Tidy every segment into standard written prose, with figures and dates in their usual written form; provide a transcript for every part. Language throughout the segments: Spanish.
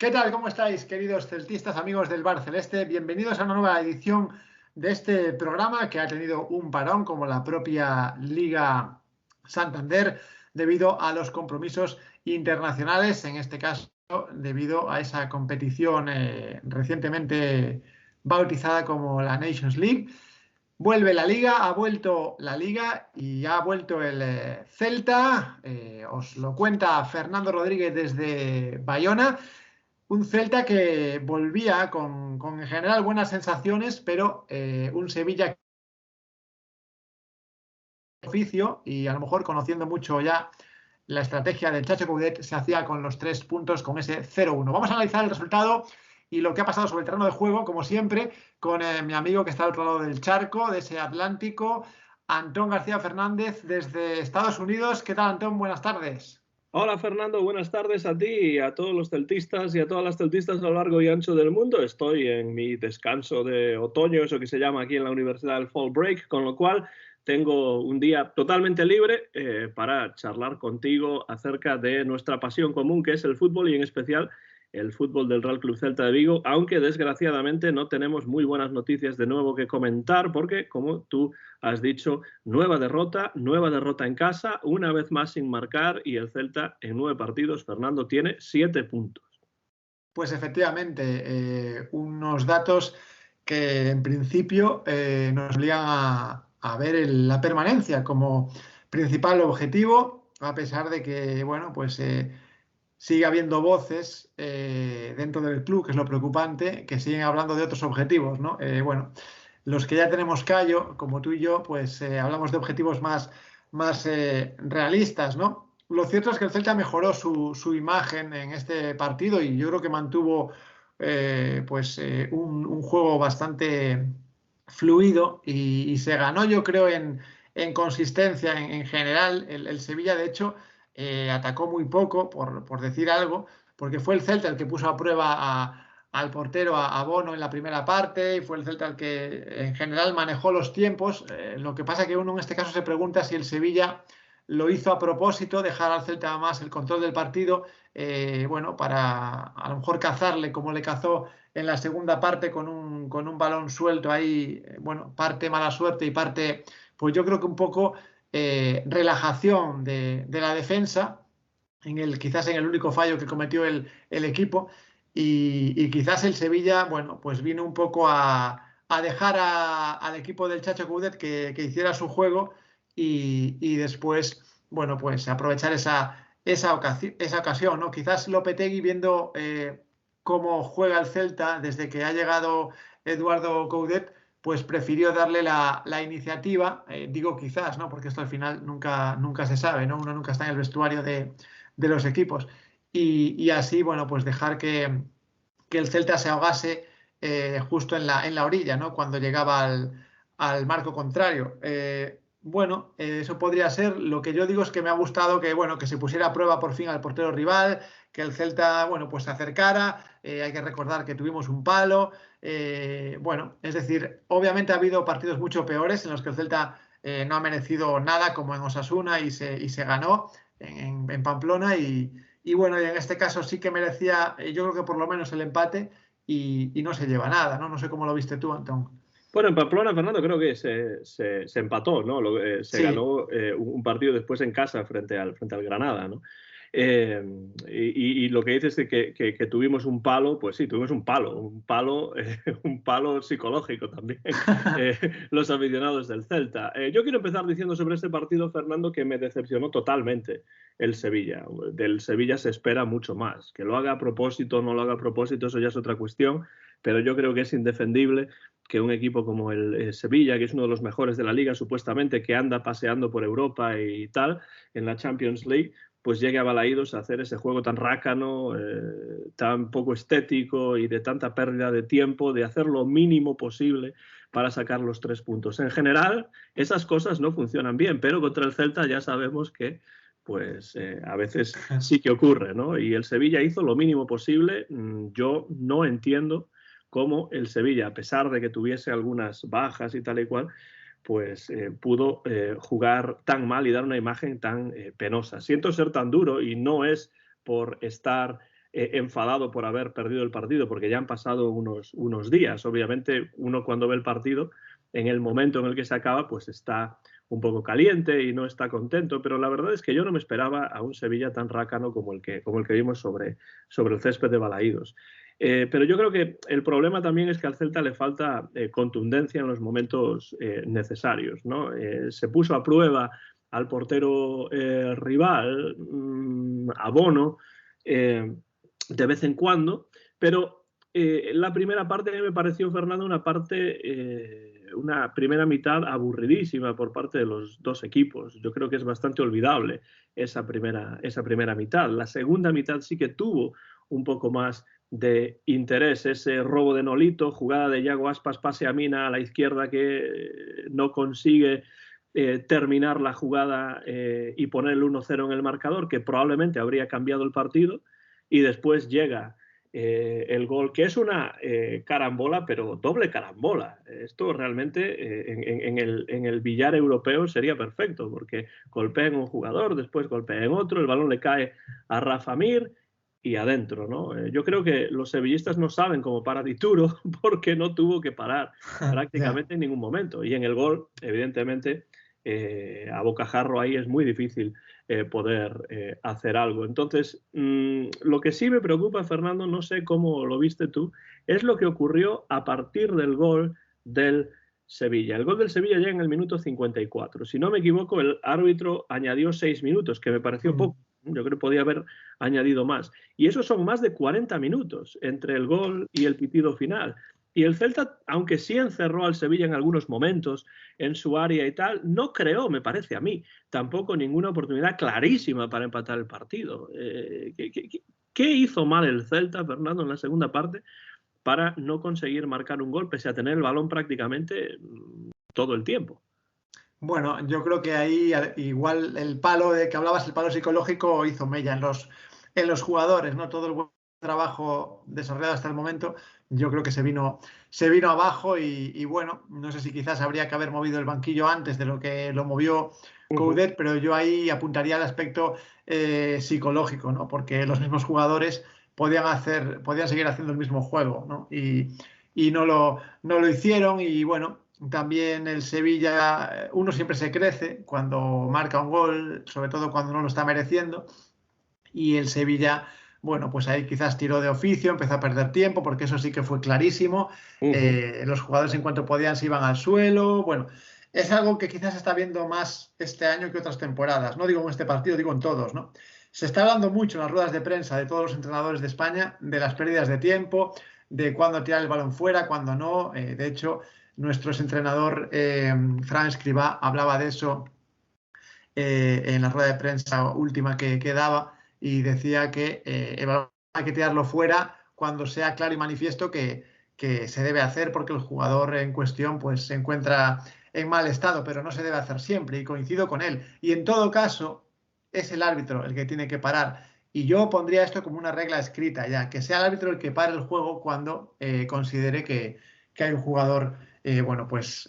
¿Qué tal? ¿Cómo estáis, queridos celtistas, amigos del Bar Celeste? Bienvenidos a una nueva edición de este programa que ha tenido un parón, como la propia Liga Santander, debido a los compromisos internacionales, en este caso debido a esa competición recientemente bautizada como la Nations League. Vuelve la Liga, ha vuelto la Liga y ha vuelto el Celta. Os lo cuenta Fernando Rodríguez desde Bayona. Un Celta que volvía con en general buenas sensaciones, pero un Sevilla oficio y a lo mejor conociendo mucho ya la estrategia del Chacho Coudet se hacía con los 3 puntos, con ese 0-1. Vamos a analizar el resultado y lo que ha pasado sobre el terreno de juego, como siempre, con mi amigo que está al otro lado del charco, de ese Atlántico, Antón García Fernández desde Estados Unidos. ¿Qué tal, Antón? Buenas tardes. Hola Fernando, buenas tardes a ti y a todos los celtistas y a todas las celtistas a lo largo y ancho del mundo. Estoy en mi descanso de otoño, eso que se llama aquí en la Universidad del Fall Break, con lo cual tengo un día totalmente libre para charlar contigo acerca de nuestra pasión común, que es el fútbol y en especial el fútbol del Real Club Celta de Vigo, aunque desgraciadamente no tenemos muy buenas noticias de nuevo que comentar porque, como tú has dicho, nueva derrota en casa, una vez más sin marcar y el Celta en 9 partidos, Fernando, tiene 7 puntos. Pues efectivamente, unos datos que en principio nos obligan a ver la permanencia como principal objetivo, a pesar de que, bueno, pues sigue habiendo voces dentro del club, que es lo preocupante, que siguen hablando de otros objetivos, ¿no? Bueno, los que ya tenemos callo, como tú y yo, pues hablamos de objetivos más realistas, ¿no? Lo cierto es que el Celta mejoró su imagen en este partido y yo creo que mantuvo un juego bastante fluido y se ganó, yo creo, en consistencia en general. El Sevilla, de hecho, atacó muy poco, por decir algo, porque fue el Celta el que puso a prueba al portero, a Bono en la primera parte, y fue el Celta el que en general manejó los tiempos. Lo que pasa que uno en este caso se pregunta si el Sevilla lo hizo a propósito, dejar al Celta más el control del partido, bueno, para a lo mejor cazarle como le cazó en la segunda parte con un balón suelto ahí, bueno, parte mala suerte y parte, pues yo creo que un poco relajación de la defensa, quizás en el único fallo que cometió el equipo, y quizás el Sevilla, bueno, pues vino un poco a dejar al equipo del Chacho Coudet que hiciera su juego y después, bueno, pues aprovechar esa ocasión, ¿no? Quizás Lopetegui viendo cómo juega el Celta desde que ha llegado Eduardo Coudet, pues prefirió darle la iniciativa, digo quizás, ¿no? Porque esto al final nunca se sabe, ¿no? Uno nunca está en el vestuario de los equipos. Y así, bueno, pues dejar que el Celta se ahogase justo en la orilla, ¿no? Cuando llegaba al marco contrario. Bueno, eso podría ser. Lo que yo digo es que me ha gustado que, bueno, que se pusiera a prueba por fin al portero rival, que el Celta, bueno, pues se acercara. Hay que recordar que tuvimos un palo. Bueno, es decir, obviamente ha habido partidos mucho peores en los que el Celta no ha merecido nada, como en Osasuna y se ganó en Pamplona. Y bueno, y en este caso sí que merecía, yo creo que por lo menos el empate y no se lleva nada, ¿no? No sé cómo lo viste tú, Antón. Bueno, en Pamplona, Fernando, creo que se empató, ¿no? Se Sí, ganó un partido después en casa frente al Granada, ¿no? Eh, y lo que dices de que tuvimos un palo, pues sí, tuvimos un palo psicológico también, los aficionados del Celta. Yo quiero empezar diciendo sobre este partido, Fernando, que me decepcionó totalmente el Sevilla. Del Sevilla se espera mucho más. Que lo haga a propósito o no lo haga a propósito, eso ya es otra cuestión, pero yo creo que es indefendible que un equipo como el Sevilla, que es uno de los mejores de la liga supuestamente, que anda paseando por Europa y tal, en la Champions League, pues llegue a Balaídos a hacer ese juego tan rácano, tan poco estético y de tanta pérdida de tiempo, de hacer lo mínimo posible para sacar los 3 puntos. En general, esas cosas no funcionan bien, pero contra el Celta ya sabemos que pues a veces sí que ocurre, ¿no? Y el Sevilla hizo lo mínimo posible. Yo no entiendo cómo el Sevilla, a pesar de que tuviese algunas bajas y tal y cual, pues pudo jugar tan mal y dar una imagen tan penosa. Siento ser tan duro y no es por estar enfadado por haber perdido el partido, porque ya han pasado unos días. Obviamente, uno cuando ve el partido, en el momento en el que se acaba, pues está un poco caliente y no está contento, pero la verdad es que yo no me esperaba a un Sevilla tan rácano como el que vimos sobre el césped de Balaídos. Pero yo creo que el problema también es que al Celta le falta contundencia en los momentos necesarios, ¿no? Se puso a prueba al portero rival, a Bono, de vez en cuando, pero la primera parte a mí me pareció, Fernando, una primera mitad aburridísima por parte de los dos equipos. Yo creo que es bastante olvidable esa primera mitad. La segunda mitad sí que tuvo un poco más de interés, ese robo de Nolito, jugada de Yago Aspas, pase a Mina a la izquierda que no consigue terminar la jugada y poner el 1-0 en el marcador, que probablemente habría cambiado el partido, y después llega el gol, que es una carambola, pero doble carambola. Esto realmente en el billar europeo sería perfecto, porque golpea en un jugador, después golpea en otro, el balón le cae a Rafa Mir y adentro, ¿no? Yo creo que los sevillistas no saben cómo parar Dituro, porque no tuvo que parar prácticamente en ningún momento. Y en el gol, evidentemente, a bocajarro ahí es muy difícil poder hacer algo. Entonces, lo que sí me preocupa, Fernando, no sé cómo lo viste tú, es lo que ocurrió a partir del gol del Sevilla. El gol del Sevilla llega en el minuto 54. Si no me equivoco, el árbitro añadió 6 minutos, que me pareció poco. Yo creo que podía haber añadido más. Y esos son más de 40 minutos entre el gol y el pitido final. Y el Celta, aunque sí encerró al Sevilla en algunos momentos en su área y tal, no creó, me parece a mí, tampoco ninguna oportunidad clarísima para empatar el partido. ¿Qué hizo mal el Celta, Fernando, en la segunda parte para no conseguir marcar un gol, pese a tener el balón prácticamente todo el tiempo? Bueno, yo creo que ahí igual el palo de que hablabas, el palo psicológico hizo mella en los jugadores, ¿no? Todo el buen trabajo desarrollado hasta el momento, yo creo que se vino abajo y bueno, no sé si quizás habría que haber movido el banquillo antes de lo que lo movió Coudet, pero yo ahí apuntaría al aspecto psicológico, ¿no? Porque los mismos jugadores podían seguir haciendo el mismo juego, ¿no? Y no lo hicieron y bueno. También el Sevilla, uno siempre se crece cuando marca un gol, sobre todo cuando no lo está mereciendo. Y el Sevilla, bueno, pues ahí quizás tiró de oficio, empezó a perder tiempo, porque eso sí que fue clarísimo. Los jugadores en cuanto podían se iban al suelo. Bueno, es algo que quizás se está viendo más este año que otras temporadas. No digo en este partido, digo en todos, ¿no? Se está hablando mucho en las ruedas de prensa de todos los entrenadores de España de las pérdidas de tiempo, de cuándo tirar el balón fuera, cuándo no. De hecho, nuestro entrenador Fran Escribá hablaba de eso en la rueda de prensa última que daba y decía que hay que tirarlo fuera cuando sea claro y manifiesto que se debe hacer porque el jugador en cuestión pues, se encuentra en mal estado, pero no se debe hacer siempre y coincido con él. Y en todo caso, es el árbitro el que tiene que parar. Y yo pondría esto como una regla escrita ya, que sea el árbitro el que pare el juego cuando considere que hay un jugador, bueno, pues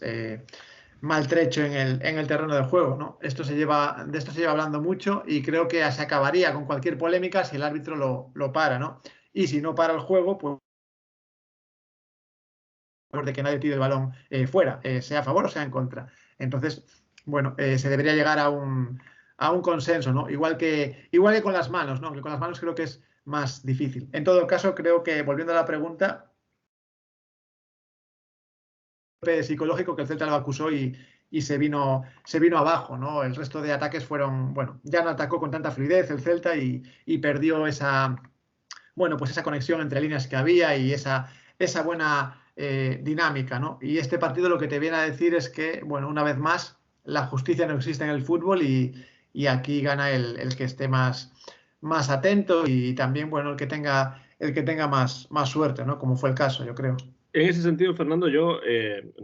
maltrecho en el terreno de juego, ¿no? De esto se lleva hablando mucho y creo que se acabaría con cualquier polémica si el árbitro lo para, ¿no? Y si no para el juego, pues de que nadie tire el balón fuera, sea a favor o sea en contra. Entonces, bueno, se debería llegar a un consenso, ¿no? Igual que con las manos, ¿no? Que con las manos creo que es más difícil. En todo caso, creo que, volviendo a la pregunta, psicológico que el Celta lo acusó y se vino abajo, ¿no? El resto de ataques fueron, bueno, ya no atacó con tanta fluidez el Celta y perdió esa, bueno, pues esa conexión entre líneas que había y esa buena dinámica, ¿no? Y este partido lo que te viene a decir es que, bueno, una vez más, la justicia no existe en el fútbol y aquí gana el que esté más atento y también, bueno, el que tenga más suerte, ¿no? Como fue el caso, yo creo. En ese sentido, Fernando, yo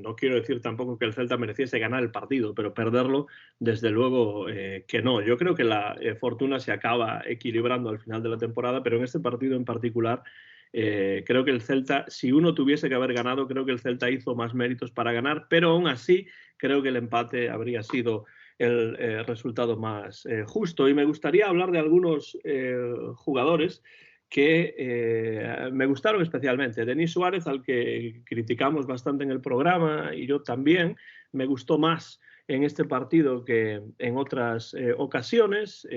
no quiero decir tampoco que el Celta mereciese ganar el partido, pero perderlo, desde luego que no. Yo creo que la fortuna se acaba equilibrando al final de la temporada, pero en este partido en particular, creo que el Celta, si uno tuviese que haber ganado, creo que el Celta hizo más méritos para ganar, pero aún así creo que el empate habría sido el resultado más justo. Y me gustaría hablar de algunos jugadores que me gustaron especialmente. Denis Suárez, al que criticamos bastante en el programa, y yo también, me gustó más en este partido que en otras ocasiones.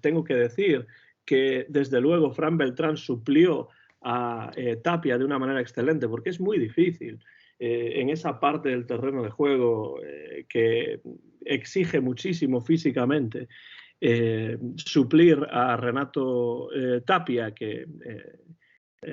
Tengo que decir que, desde luego, Fran Beltrán suplió a Tapia de una manera excelente, porque es muy difícil en esa parte del terreno de juego que exige muchísimo físicamente, suplir a Renato Tapia, que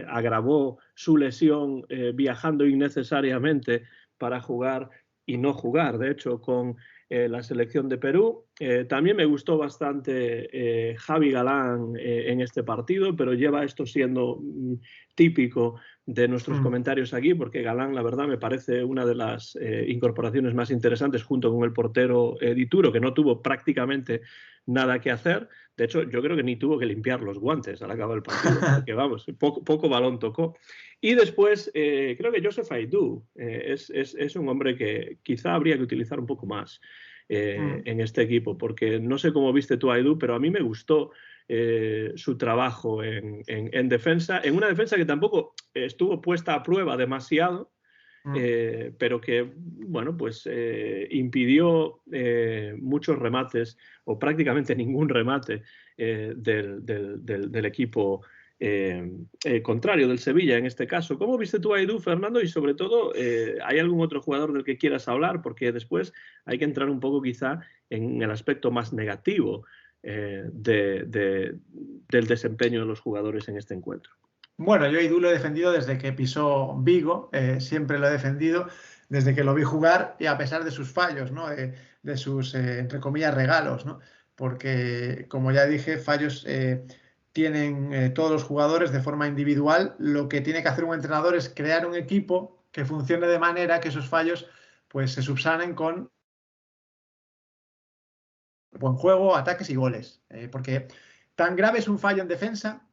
agravó su lesión viajando innecesariamente para jugar y no jugar, de hecho, con la selección de Perú. También me gustó bastante Javi Galán en este partido, pero lleva esto siendo típico de nuestros comentarios aquí, porque Galán, la verdad, me parece una de las incorporaciones más interesantes, junto con el portero Dituro, que no tuvo prácticamente nada que hacer. De hecho, yo creo que ni tuvo que limpiar los guantes al acabar el partido, porque vamos, poco balón tocó. Y después, creo que Joseph Aidoo es un hombre que quizá habría que utilizar un poco más en este equipo, porque no sé cómo viste tú a Aidoo, pero a mí me gustó su trabajo en defensa, en una defensa que tampoco estuvo puesta a prueba demasiado, pero que, bueno, pues impidió muchos remates, o prácticamente ningún remate del equipo contrario, del Sevilla en este caso. ¿Cómo viste tú a Aidoo, Fernando? Y sobre todo, ¿hay algún otro jugador del que quieras hablar? Porque después hay que entrar un poco quizá en el aspecto más negativo del desempeño de los jugadores en este encuentro. Bueno, yo a Aidoo lo he defendido desde que pisó Vigo, siempre lo he defendido desde que lo vi jugar, y a pesar de sus fallos, ¿no? De sus, entre comillas, regalos, ¿no? Porque, como ya dije, fallos tienen todos los jugadores de forma individual. Lo que tiene que hacer un entrenador es crear un equipo que funcione de manera que esos fallos pues se subsanen con buen juego, ataques y goles. Porque tan grave es un fallo en defensa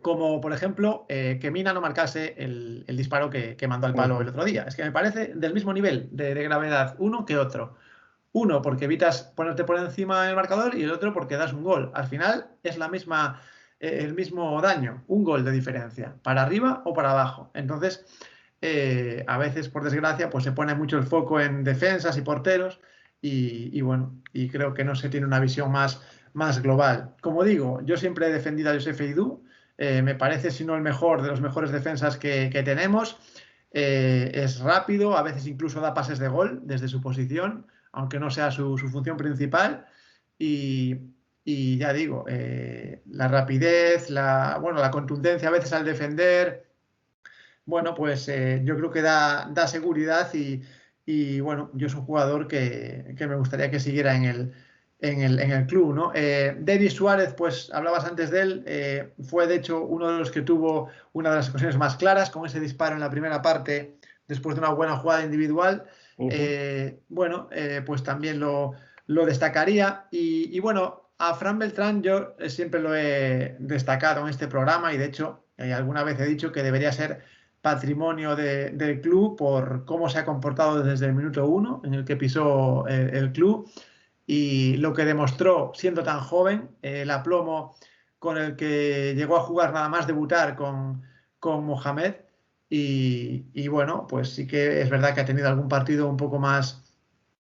como, por ejemplo, que Mina no marcase el disparo que mandó al palo el otro día. Es que me parece del mismo nivel de gravedad uno que otro. Uno, porque evitas ponerte por encima del marcador, y el otro porque das un gol. Al final es el mismo daño, un gol de diferencia, para arriba o para abajo. Entonces, a veces, por desgracia, pues se pone mucho el foco en defensas y porteros, y bueno, y creo que no se tiene una visión más global. Como digo, yo siempre he defendido a Joseph Aidoo. Me parece, si no el mejor, de los mejores defensas que tenemos. Es rápido, a veces incluso da pases de gol desde su posición, aunque no sea su función principal. Y ya digo, la rapidez, la contundencia a veces al defender, bueno, pues yo creo que da seguridad, y bueno, yo soy un jugador que me gustaría que siguiera en el club, ¿no? Denis Suárez, pues hablabas antes de él, fue de hecho uno de los que tuvo una de las ocasiones más claras con ese disparo en la primera parte después de una buena jugada individual. Bueno, pues también lo destacaría, y bueno, a Fran Beltrán yo siempre lo he destacado en este programa, y de hecho alguna vez he dicho que debería ser patrimonio del club por cómo se ha comportado desde el minuto 1 en el que pisó el club, y lo que demostró siendo tan joven, el aplomo con el que llegó a jugar nada más debutar con Mohamed. Y bueno, pues sí que es verdad que ha tenido algún partido un poco más,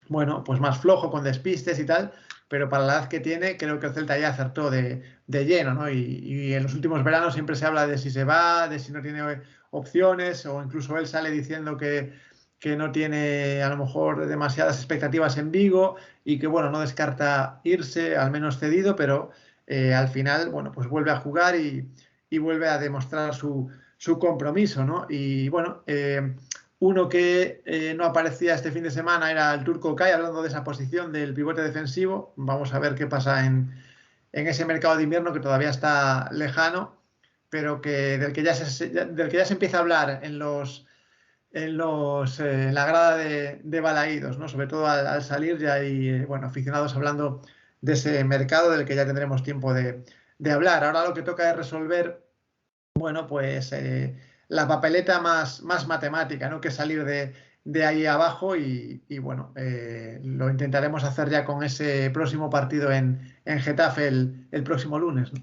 bueno, pues más flojo, con despistes y tal, pero para la edad que tiene, creo que el Celta ya acertó de lleno, ¿no? Y en los últimos veranos siempre se habla de si se va, de si no tiene opciones, o incluso él sale diciendo que no tiene a lo mejor demasiadas expectativas en Vigo, y que, bueno, no descarta irse, al menos cedido, pero al final, bueno, pues vuelve a jugar, y vuelve a demostrar su compromiso, ¿no? Y bueno, uno que no aparecía este fin de semana era el Turco Kai, hablando de esa posición del pivote defensivo. Vamos a ver qué pasa en ese mercado de invierno, que todavía está lejano, pero del que ya se empieza a hablar en la grada de Balaídos, ¿no? Sobre todo al salir ya hay bueno, aficionados hablando de ese mercado, del que ya tendremos tiempo de hablar. Ahora lo que toca es resolver, bueno, pues la papeleta más matemática, ¿no? Que salir de ahí abajo, y bueno, lo intentaremos hacer ya con ese próximo partido en Getafe el próximo lunes, ¿no?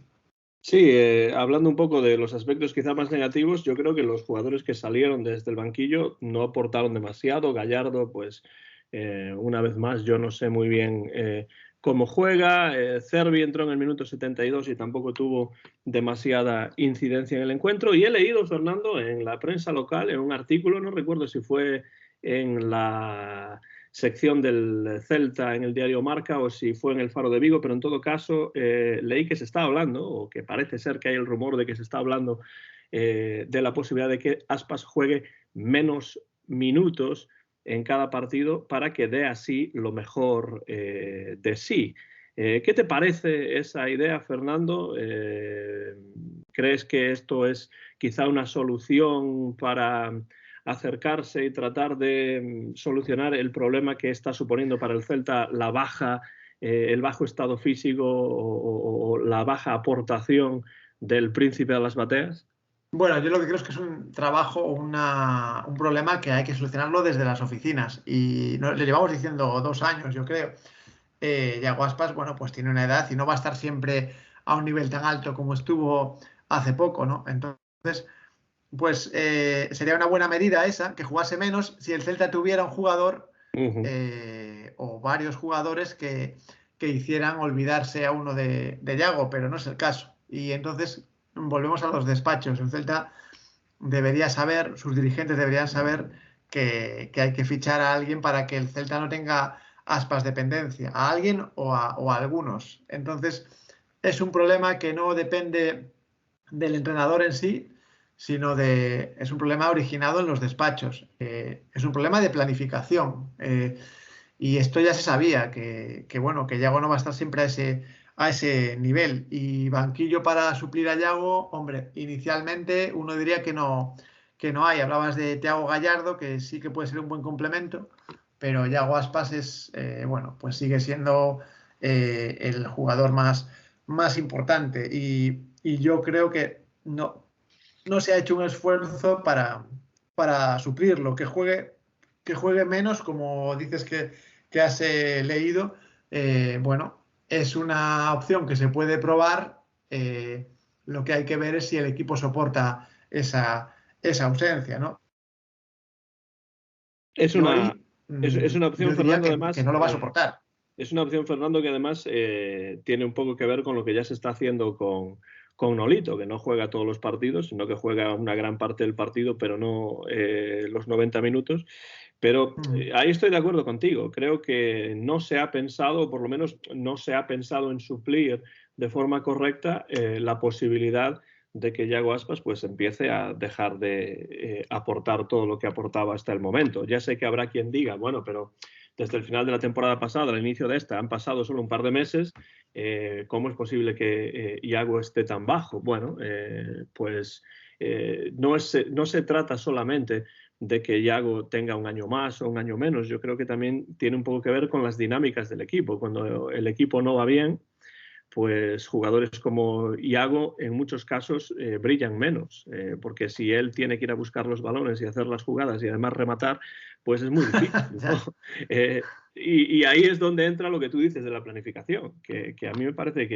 Sí, hablando un poco de los aspectos quizá más negativos, yo creo que los jugadores que salieron desde el banquillo no aportaron demasiado. Gallardo, pues una vez más, yo no sé muy bien cómo juega. Cervi entró en el minuto 72 y tampoco tuvo demasiada incidencia en el encuentro. Y he leído, Fernando, en la prensa local, en un artículo, no recuerdo si fue en la sección del Celta en el diario Marca o si fue en el Faro de Vigo, pero en todo caso leí que se está hablando, o que parece ser que hay el rumor de que se está hablando de la posibilidad de que Aspas juegue menos minutos en cada partido para que dé así lo mejor de sí. ¿Qué te parece esa idea, Fernando? ¿Crees que esto es quizá una solución para acercarse y tratar de solucionar el problema que está suponiendo para el Celta la baja, el bajo estado físico o la baja aportación del Príncipe a las bateas? Bueno, yo lo que creo es que es un trabajo, un problema que hay que solucionarlo desde las oficinas. Y le llevamos diciendo 2 años, yo creo. Yago Aspas, bueno, pues tiene una edad y no va a estar siempre a un nivel tan alto como estuvo hace poco, ¿no? Entonces, pues sería una buena medida esa, que jugase menos si el Celta tuviera un jugador o varios jugadores que hicieran olvidarse a uno de Yago, pero no es el caso. Y entonces volvemos a los despachos. El Celta debería saber, sus dirigentes deberían saber que hay que fichar a alguien para que el Celta no tenga Aspas dependencia, a alguien o a algunos. Entonces, es un problema que no depende del entrenador en sí, sino es un problema originado en los despachos. Es un problema de planificación. Y esto ya se sabía, bueno, que Yago no va a estar siempre a ese nivel. Y banquillo para suplir a Yago, hombre, inicialmente uno diría que no hay. Hablabas de Thiago Gallardo, que sí que puede ser un buen complemento, pero Yago Aspas bueno, pues sigue siendo el jugador más importante. Y yo creo que no se ha hecho un esfuerzo para suplirlo, que juegue menos, como dices que has leído. Bueno, es una opción que se puede probar. Lo que hay que ver es si el equipo soporta esa ausencia, ¿no? Es Yo una, ahí es una opción, yo diría Fernando, que además. no lo va a soportar. Es una opción, Fernando, que además tiene un poco que ver con lo que ya se está haciendo con Nolito, que no juega todos los partidos, sino que juega una gran parte del partido, pero no los 90 minutos. Pero ahí estoy de acuerdo contigo. Creo que no se ha pensado, o por lo menos no se ha pensado en suplir de forma correcta la posibilidad de que Yago Aspas pues empiece a dejar de aportar todo lo que aportaba hasta el momento. Ya sé que habrá quien diga, bueno, pero desde el final de la temporada pasada al inicio de esta han pasado solo un par de meses. ¿Cómo es posible que Iago esté tan bajo? Bueno, pues no se trata solamente de que Iago tenga un año más o un año menos. Yo creo que también tiene un poco que ver con las dinámicas del equipo. Cuando el equipo no va bien, pues jugadores como Iago en muchos casos brillan menos, porque si él tiene que ir a buscar los balones y hacer las jugadas y además rematar, pues es muy difícil, ¿no? Y ahí es donde entra lo que tú dices de la planificación, que a mí me parece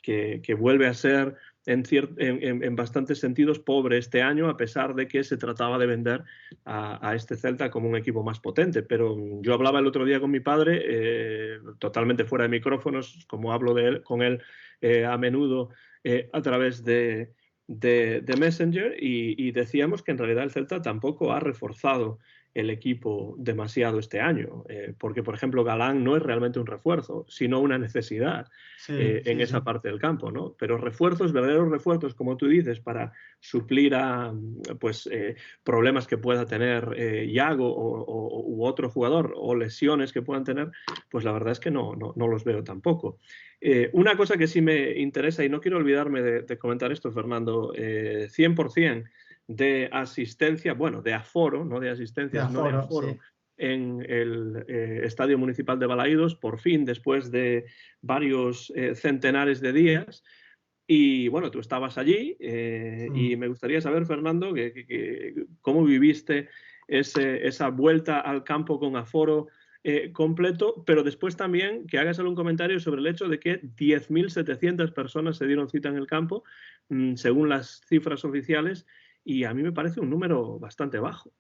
que vuelve a ser en bastantes sentidos pobre este año, a pesar de que se trataba de vender a este Celta como un equipo más potente. Pero yo hablaba el otro día con mi padre, totalmente fuera de micrófonos, como hablo con él a menudo a través de Messenger, y decíamos que en realidad el Celta tampoco ha reforzado el equipo demasiado este año, porque por ejemplo Galán no es realmente un refuerzo, sino una necesidad Sí, en sí, sí. esa parte del campo, ¿no? Pero refuerzos, verdaderos refuerzos, como tú dices, para suplir a pues, problemas que pueda tener Iago u otro jugador o lesiones que puedan tener, pues la verdad es que no los veo tampoco. Una cosa que sí me interesa, y no quiero olvidarme de comentar esto, Fernando, 100% de asistencia, bueno, de aforo, no de asistencia, De sino de aforo, aforo sí. en el Estadio Municipal de Balaídos, por fin, después de varios centenares de días. Y bueno, tú estabas allí y me gustaría saber, Fernando, cómo viviste esa vuelta al campo con aforo completo, pero después también que hagas algún comentario sobre el hecho de que 10.700 personas se dieron cita en el campo, según las cifras oficiales, y a mí me parece un número bastante bajo.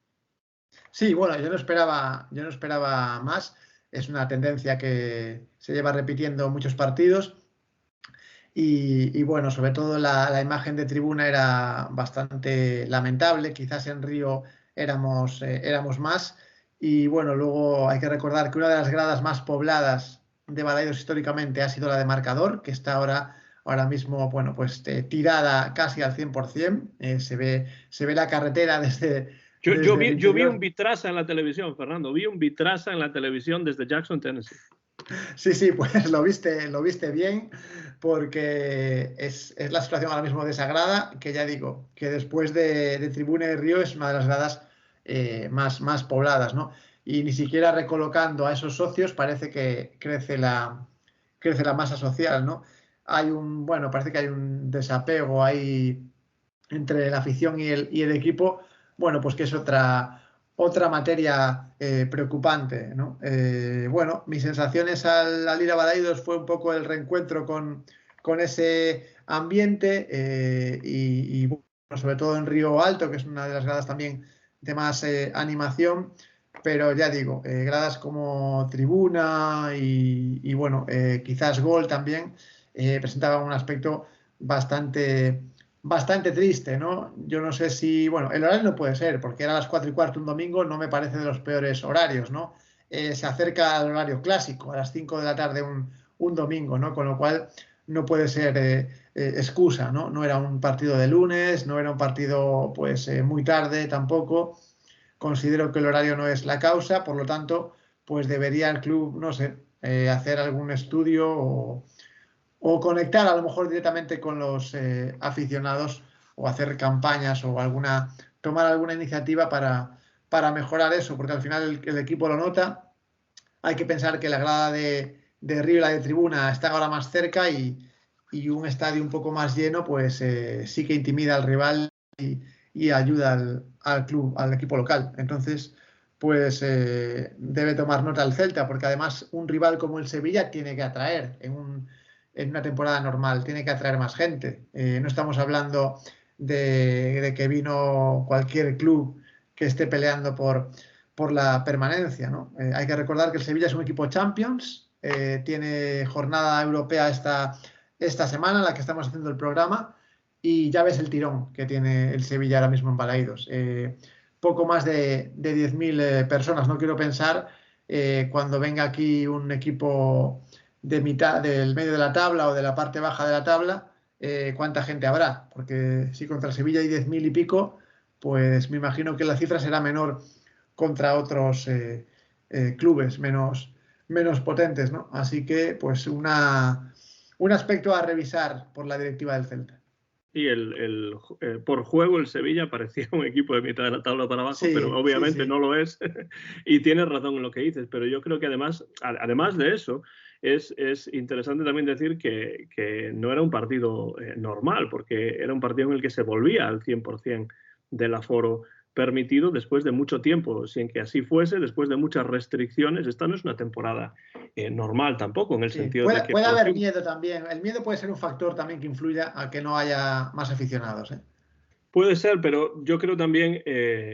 Sí, bueno, yo no esperaba más. Es una tendencia que se lleva repitiendo muchos partidos. Y bueno, sobre todo la imagen de tribuna era bastante lamentable. Quizás en Río éramos más. Y bueno, luego hay que recordar que una de las gradas más pobladas de Balaidos históricamente ha sido la de Marcador, que está ahora mismo, bueno, pues tirada casi al 100%. Se ve la carretera Yo desde el vi un interior. Vitrasa en la televisión, Fernando. Vi un Vitrasa en la televisión desde Jackson, Tennessee. Sí, sí, pues lo viste bien, porque es la situación ahora mismo desagrada, que ya digo, que después de Tribuna de Río es una de las gradas más pobladas, ¿no? Y ni siquiera recolocando a esos socios parece que crece la masa social, ¿no? Bueno, parece que hay un desapego ahí entre la afición y el equipo, bueno, pues que es otra materia preocupante, ¿no? Bueno, mis sensaciones al ir a Balaidos fue un poco el reencuentro con ese ambiente y, bueno, sobre todo en Río Alto, que es una de las gradas también de más animación, pero ya digo, gradas como Tribuna y bueno, quizás Gol también presentaban un aspecto bastante triste, ¿no? Yo no sé si, bueno, el horario no puede ser, porque era a las 4:15 un domingo, no me parece de los peores horarios, ¿no? Se acerca al horario clásico, a las 5 de la tarde un domingo, ¿no? Con lo cual no puede ser excusa, ¿no? No era un partido de lunes, no era un partido, pues, muy tarde tampoco. Considero que el horario no es la causa, por lo tanto, pues debería el club, no sé, hacer algún estudio o conectar a lo mejor directamente con los aficionados o hacer campañas o tomar alguna iniciativa para mejorar eso, porque al final el equipo lo nota. Hay que pensar que la grada de Río y la de Tribuna están ahora más cerca y un estadio un poco más lleno, pues sí que intimida al rival y ayuda al club, al equipo local. Entonces, pues debe tomar nota el Celta, porque además un rival como el Sevilla tiene que atraer en una temporada normal, tiene que atraer más gente. No estamos hablando de que vino cualquier club que esté peleando por la permanencia, ¿no? Hay que recordar que el Sevilla es un equipo Champions, tiene jornada europea esta semana en la que estamos haciendo el programa y ya ves el tirón que tiene el Sevilla ahora mismo en Balaidos. Poco más de 10.000 personas. No quiero pensar cuando venga aquí un equipo de mitad del medio de la tabla o de la parte baja de la tabla, cuánta gente habrá, porque si contra el Sevilla hay 10.000 y pico, pues me imagino que la cifra será menor contra otros clubes menos potentes, ¿no? Así que, pues, un aspecto a revisar por la directiva del Celta. Y por juego el Sevilla parecía un equipo de mitad de la tabla para abajo, pero Sí, sí, obviamente no sí. lo es. Y tienes razón en lo que dices, pero yo creo que además de eso, es interesante también decir que no era un partido normal, porque era un partido en el que se volvía al 100% del aforo permitido después de mucho tiempo, sin que así fuese, después de muchas restricciones. Esta no es una temporada normal tampoco, en el Sí, sentido de que puede por haber fin. miedo también. El miedo puede ser un factor también que influya a que no haya más aficionados, ¿eh? Puede ser, pero yo creo también,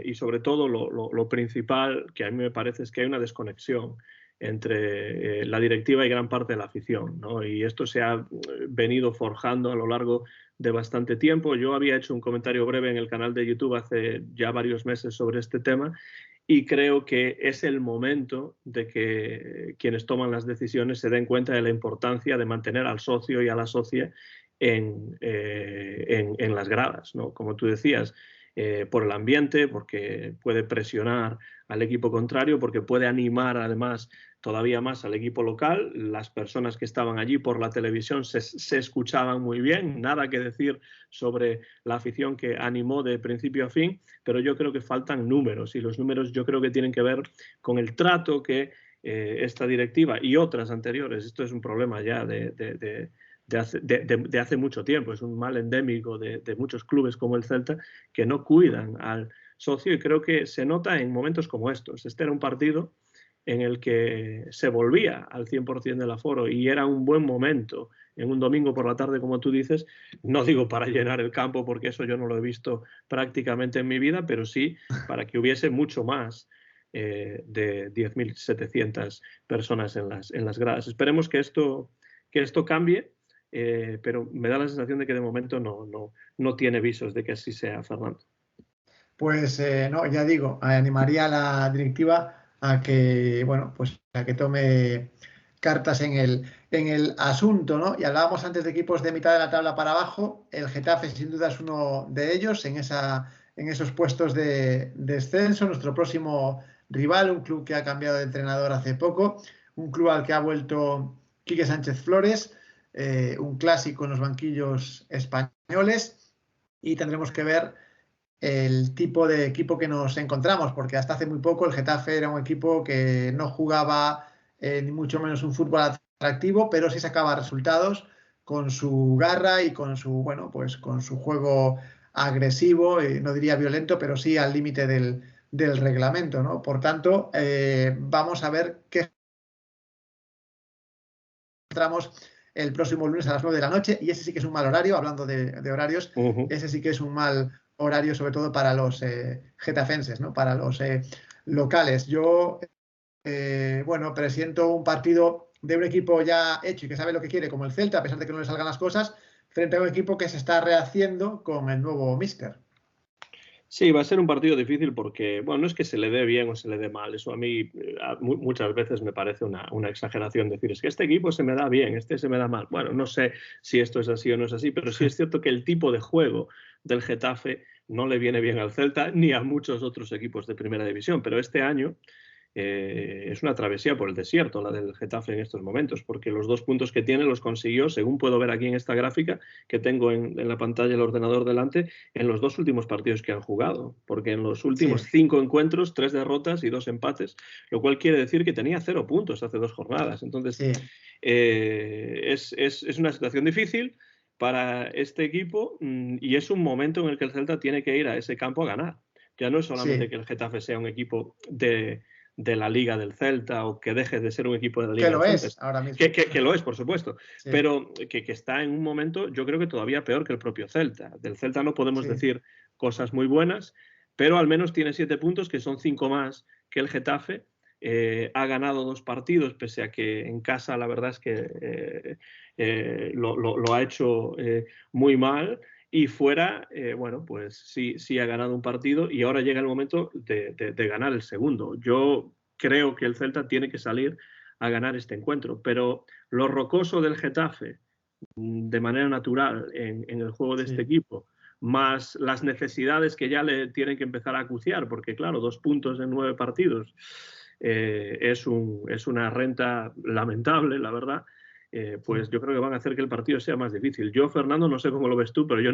y sobre todo lo principal que a mí me parece es que hay una desconexión entre la directiva y gran parte de la afición, ¿no? Y esto se ha venido forjando a lo largo de bastante tiempo. Yo había hecho un comentario breve en el canal de YouTube hace ya varios meses sobre este tema y creo que es el momento de que quienes toman las decisiones se den cuenta de la importancia de mantener al socio y a la socia en las gradas, ¿no? Como tú decías, por el ambiente, porque puede presionar al equipo contrario, porque puede animar además todavía más al equipo local. Las personas que estaban allí por la televisión se escuchaban muy bien, nada que decir sobre la afición que animó de principio a fin, pero yo creo que faltan números y los números yo creo que tienen que ver con el trato que esta directiva y otras anteriores, esto es un problema ya de hace mucho tiempo, es un mal endémico de muchos clubes como el Celta que no cuidan al socio y creo que se nota en momentos como estos. Este era un partido en el que se volvía al 100% del aforo y era un buen momento en un domingo por la tarde, como tú dices, no digo para llenar el campo, porque eso yo no lo he visto prácticamente en mi vida, pero sí para que hubiese mucho más de 10.700 personas en las gradas. Esperemos que esto cambie, pero me da la sensación de que de momento no tiene visos de que así sea, Fernando. Pues no, ya digo, animaría a la directiva a que, bueno, pues a que tome cartas en el asunto, ¿no? Y hablábamos antes de equipos de mitad de la tabla para abajo. El Getafe sin duda es uno de ellos en esos puestos de descenso. Nuestro próximo rival, un club que ha cambiado de entrenador hace poco, un club al que ha vuelto Quique Sánchez Flores, un clásico en los banquillos españoles, y tendremos que ver el tipo de equipo que nos encontramos, porque hasta hace muy poco el Getafe era un equipo que no jugaba ni mucho menos un fútbol atractivo, pero sí sacaba resultados con su garra y con su, bueno, pues con su juego agresivo, no diría violento, pero sí al límite del reglamento, ¿no? Por tanto, vamos a ver qué encontramos el próximo lunes a las 9 de la noche, y ese sí que es un mal horario, hablando de horarios, ese sí que es un mal horario, sobre todo para los getafenses, ¿no? Para los locales. Yo, bueno, presiento un partido de un equipo ya hecho y que sabe lo que quiere, como el Celta, a pesar de que no le salgan las cosas, frente a un equipo que se está rehaciendo con el nuevo míster. Sí, va a ser un partido difícil porque, bueno, no es que se le dé bien o se le dé mal. Eso a mí muchas veces me parece una exageración decir, es que este equipo se me da bien, este se me da mal. Bueno, no sé si esto es así o no es así, pero sí es cierto que el tipo de juego del Getafe no le viene bien al Celta ni a muchos otros equipos de primera división. Pero este año es una travesía por el desierto la del Getafe en estos momentos, porque los 2 puntos que tiene los consiguió, según puedo ver aquí en esta gráfica que tengo en la pantalla del ordenador delante, en los 2 últimos partidos que han jugado, porque en los últimos 5 encuentros, 3 derrotas y 2 empates, lo cual quiere decir que tenía 0 puntos hace 2 jornadas. Entonces, es una situación difícil para este equipo y es un momento en el que el Celta tiene que ir a ese campo a ganar. Ya no es solamente que el Getafe sea un equipo de la Liga del Celta o que deje de ser un equipo de la Liga del Celta. Que lo es ahora mismo. Que lo es, por supuesto. Sí. Pero que está en un momento, yo creo que todavía peor que el propio Celta. Del Celta no podemos decir cosas muy buenas, pero al menos tiene 7 puntos, que son 5 más que el Getafe. Ha ganado 2 partidos, pese a que en casa la verdad es que lo ha hecho muy mal. Y fuera, bueno, pues sí ha ganado un partido y ahora llega el momento de ganar el segundo. Yo creo que el Celta tiene que salir a ganar este encuentro, pero lo rocoso del Getafe, de manera natural en el juego de este equipo, más las necesidades que ya le tienen que empezar a acuciar, porque claro, 2 puntos en 9 partidos es una renta lamentable, la verdad. Pues yo creo que van a hacer que el partido sea más difícil. Yo, Fernando, no sé cómo lo ves tú, pero yo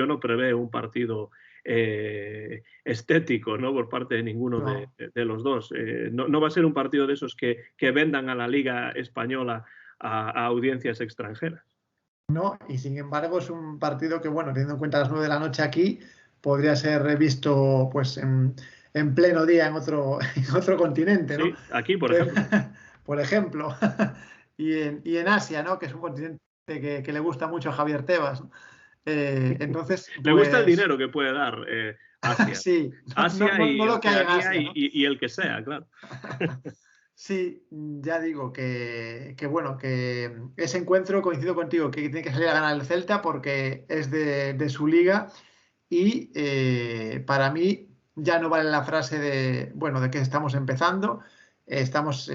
no preveo un partido estético, ¿no? Por parte de ninguno de los dos. No va a ser un partido de esos que vendan a la Liga Española a audiencias extranjeras. No, y sin embargo es un partido que, bueno, teniendo en cuenta las 9 de la noche aquí, podría ser visto pues en pleno día en otro continente, ¿no? Sí, aquí, por ejemplo. Por ejemplo. Y en Asia, ¿no? Que es un continente que le gusta mucho a Javier Tebas, ¿no? Entonces, le gusta el dinero que puede dar Asia. Sí, Asia no lo que hay en Asia, ¿no? y el que sea, claro. Sí, ya digo bueno, que ese encuentro, coincido contigo, que tiene que salir a ganar el Celta porque es de su liga y para mí ya no vale la frase de que estamos empezando. Estamos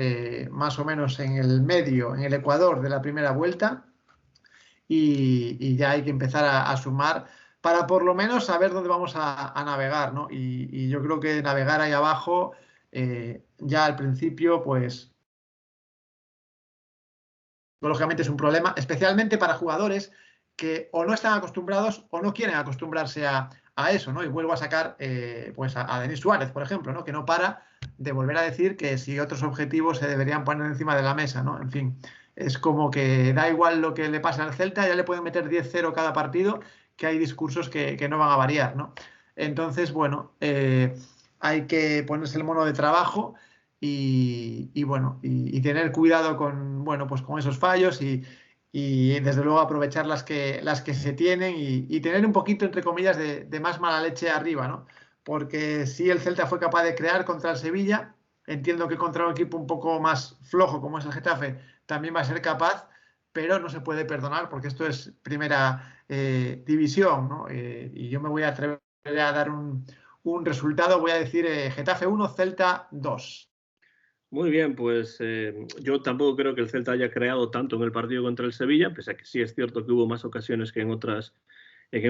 más o menos en el medio, en el Ecuador de la primera vuelta y ya hay que empezar a sumar para por lo menos saber dónde vamos a navegar, ¿no? Y yo creo que navegar ahí abajo ya al principio, pues lógicamente es un problema, especialmente para jugadores que o no están acostumbrados o no quieren acostumbrarse a eso, ¿no? Y vuelvo a sacar pues a Denis Suárez, por ejemplo, ¿no? Que no para de volver a decir que si otros objetivos se deberían poner encima de la mesa, ¿no? En fin, es como que da igual lo que le pase al Celta, ya le pueden meter 10-0 cada partido, que hay discursos que no van a variar, ¿no? Entonces, bueno, hay que ponerse el mono de trabajo bueno, y tener cuidado con, bueno, pues con esos fallos y desde luego aprovechar las que se tienen y tener un poquito, entre comillas, de más mala leche arriba, ¿no? Porque si el Celta fue capaz de crear contra el Sevilla, entiendo que contra un equipo un poco más flojo como es el Getafe también va a ser capaz, pero no se puede perdonar porque esto es primera división, ¿no? Y yo me voy a atrever a dar un resultado, voy a decir Getafe 1, Celta 2. Muy bien, pues yo tampoco creo que el Celta haya creado tanto en el partido contra el Sevilla, pese a que sí es cierto que hubo más ocasiones que en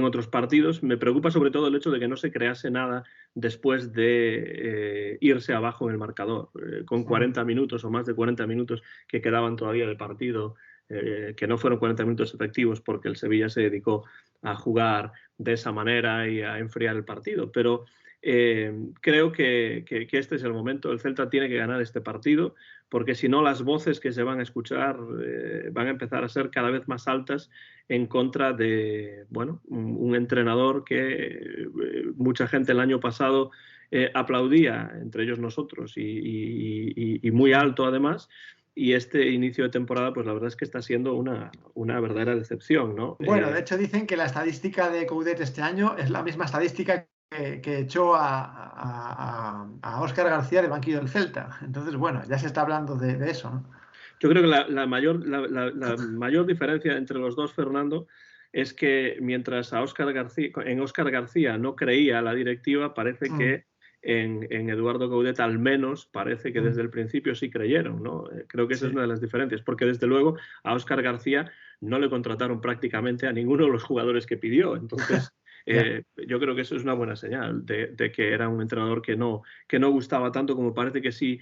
otros partidos. Me preocupa sobre todo el hecho de que no se crease nada después de irse abajo en el marcador. Con 40 minutos o más de 40 minutos que quedaban todavía de partido, que no fueron 40 minutos efectivos porque el Sevilla se dedicó a jugar de esa manera y a enfriar el partido. Pero creo que este es el momento. El Celta tiene que ganar este partido porque si no las voces que se van a escuchar van a empezar a ser cada vez más altas en contra de, bueno, un entrenador que mucha gente el año pasado aplaudía, entre ellos nosotros, y muy alto además. Y este inicio de temporada, pues la verdad es que está siendo una verdadera decepción, ¿no? Bueno, de hecho dicen que la estadística de Coudet este año es la misma estadística que echó a Óscar García del banquillo del Celta. Entonces, bueno, ya se está hablando de eso, ¿no? Yo creo que la mayor diferencia entre los dos, Fernando, es que mientras en Óscar García no creía la directiva, parece que en Eduardo Coudet al menos parece que desde el principio sí creyeron, ¿no? Creo que esa es una de las diferencias, porque desde luego a Óscar García no le contrataron prácticamente a ninguno de los jugadores que pidió. Entonces, yo creo que eso es una buena señal de que era un entrenador que no gustaba tanto como parece que sí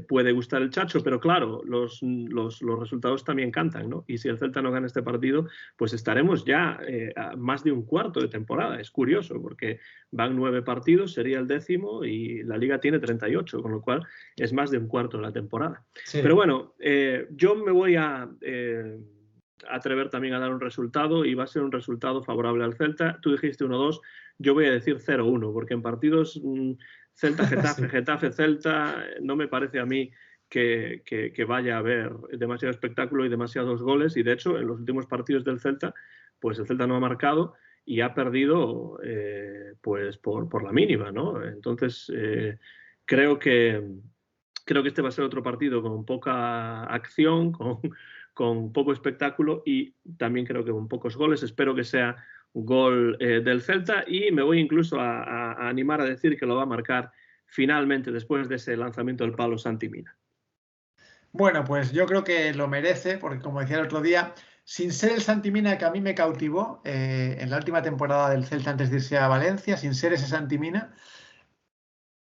puede gustar el Chacho, pero claro, los resultados también cantan, ¿no? Y si el Celta no gana este partido, pues estaremos ya a más de un cuarto de temporada. Es curioso, porque van 9 partidos, sería el 10º y la Liga tiene 38, con lo cual es más de un cuarto de la temporada. Sí. Pero bueno, yo me voy a atrever también a dar un resultado y va a ser un resultado favorable al Celta. Tú dijiste 1-2, yo voy a decir 0-1, porque en partidos Celta-Getafe, sí. Getafe-Celta, no me parece a mí que vaya a haber demasiado espectáculo y demasiados goles, y de hecho en los últimos partidos del Celta, pues el Celta no ha marcado y ha perdido pues por la mínima, ¿no? Entonces creo que este va a ser otro partido con poca acción, con poco espectáculo y también creo que con pocos goles. Espero que sea gol del Celta y me voy incluso a animar a decir que lo va a marcar finalmente después de ese lanzamiento del palo Santi Mina. Bueno, pues yo creo que lo merece, porque como decía el otro día, sin ser el Santi Mina que a mí me cautivó en la última temporada del Celta antes de irse a Valencia, sin ser ese Santi Mina,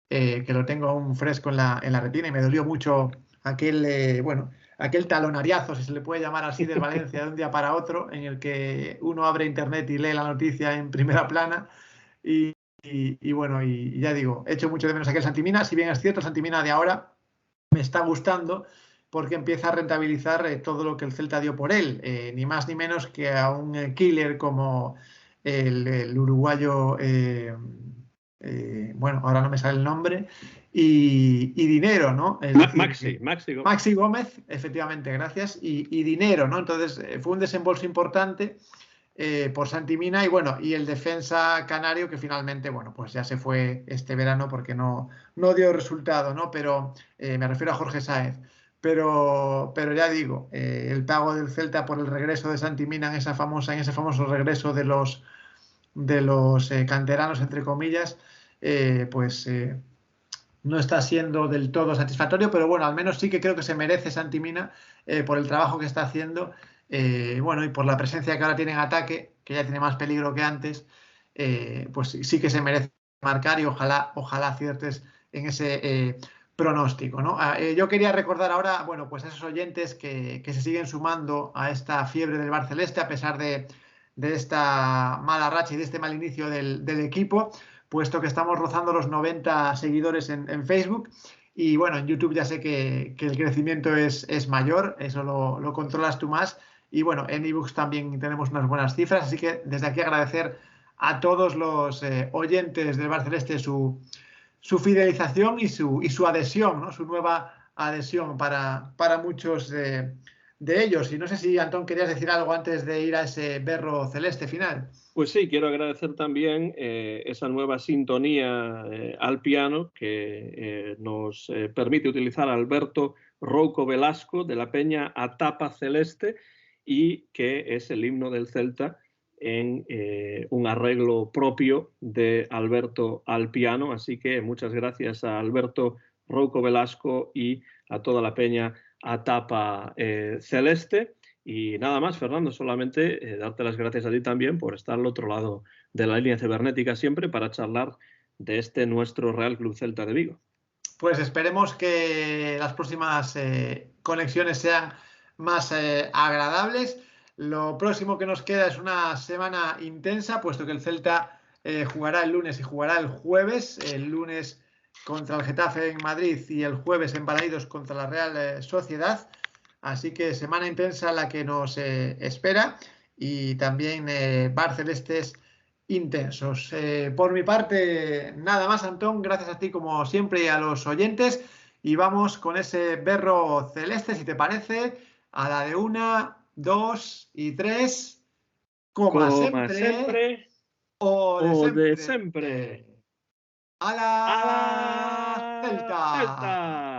que lo tengo aún fresco en la retina y me dolió mucho aquel, aquel talonariazo, si se le puede llamar así, del Valencia de un día para otro, en el que uno abre internet y lee la noticia en primera plana y bueno, y ya digo, echo mucho de menos aquel Santi Mina. Si bien es cierto, el Santi Mina de ahora me está gustando porque empieza a rentabilizar todo lo que el Celta dio por él, ni más ni menos que a un killer como el uruguayo, bueno, ahora no me sale el nombre, y dinero, ¿no? Es decir, Maxi Gómez, efectivamente, gracias, y dinero, ¿no? Entonces fue un desembolso importante por Santi Mina y bueno, y el defensa canario que finalmente, bueno, pues ya se fue este verano porque no dio resultado, ¿no? Pero me refiero a Jorge Sáez. Pero ya digo, el pago del Celta por el regreso de Santi Mina en ese famoso regreso de los canteranos, entre comillas, pues no está siendo del todo satisfactorio, pero bueno, al menos sí que creo que se merece Santi Mina por el trabajo que está haciendo, bueno, y por la presencia que ahora tiene en ataque, que ya tiene más peligro que antes, pues sí que se merece marcar y ojalá aciertes en ese pronóstico, ¿no? Yo quería recordar ahora, bueno, pues a esos oyentes que se siguen sumando a esta fiebre del Barceleste a pesar de esta mala racha y de este mal inicio del equipo, puesto que estamos rozando los 90 seguidores en Facebook y bueno, en YouTube ya sé que el crecimiento es mayor, eso lo controlas tú más y bueno, en ebooks también tenemos unas buenas cifras, así que desde aquí agradecer a todos los oyentes del Barceleste su su fidelización y su adhesión, ¿no? Su nueva adhesión para muchos de ellos. Y no sé si, Antón, querías decir algo antes de ir a ese berro celeste final. Pues sí, quiero agradecer también esa nueva sintonía al piano que nos permite utilizar a Alberto Rouco Velasco de la Peña Atapa Celeste y que es el himno del Celta en un arreglo propio de Alberto al piano. Así que muchas gracias a Alberto Rouco Velasco y a toda la Peña Atapa Celeste. Y nada más, Fernando, solamente darte las gracias a ti también por estar al otro lado de la línea cibernética siempre para charlar de este nuestro Real Club Celta de Vigo. Pues esperemos que las próximas conexiones sean más agradables. Lo próximo que nos queda es una semana intensa, puesto que el Celta jugará el lunes y jugará el jueves. El lunes contra el Getafe en Madrid y el jueves en Balaídos contra la Real Sociedad. Así que semana intensa la que nos espera y también Bar Celestes intensos. Por mi parte, nada más, Antón. Gracias a ti como siempre y a los oyentes. Y vamos con ese berro celeste, si te parece, a la de 1, 2 y 3. Coma sempre o de sempre. sempre. ¡Hala! ¡Ala! Celta! Celta!